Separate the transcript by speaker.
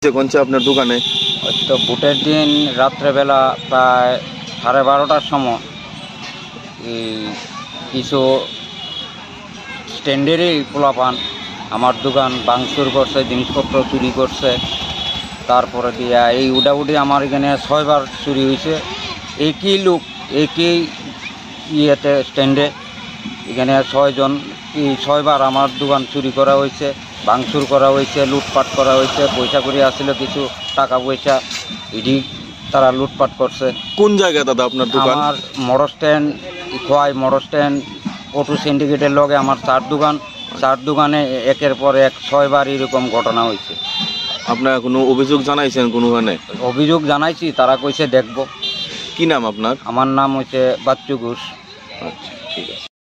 Speaker 1: কোনছে আপনার দোকানে?
Speaker 2: ওই তো ভোটের দিন রাত্রেবেলা প্রায় 12:30টার সময় কিছু স্ট্যান্ডেরই পোলাপান আমার দোকান ভাঙচুর করছে, জিনিসপত্র চুরি করছে। তারপরে দিয়া এই উডাউডি আমার এখানে 6বার চুরি হয়েছে। একই লোক একই ইয়েতে স্ট্যান্ডে এখানে 6জন 6বার আমার দোকান চুরি করা হয়েছে, ভাঙচুর করা হয়েছে, লুটপাট করা হয়েছে। পয়সা করি আসছিল কিছু টাকা পয়সা, এটি তারা লুটপাট করছে।
Speaker 1: কোন জায়গায় দাদা আপনার দোকান?
Speaker 2: আমার motor stand, Khowai motor stand, auto সিন্ডিকেটের লগে আমার 4 দোকান। 4 দোকানে একের পর এক 6বার এরকম ঘটনা হয়েছে।
Speaker 1: আপনার কোনো অভিযোগ জানাইছেন কোনোখানে?
Speaker 2: অভিযোগ জানাইছি, তারা কইছে দেখব।
Speaker 1: কি নাম আপনার?
Speaker 2: আমার নাম হচ্ছে বাচ্চু ঘোষ।
Speaker 1: আচ্ছা, ঠিক আছে।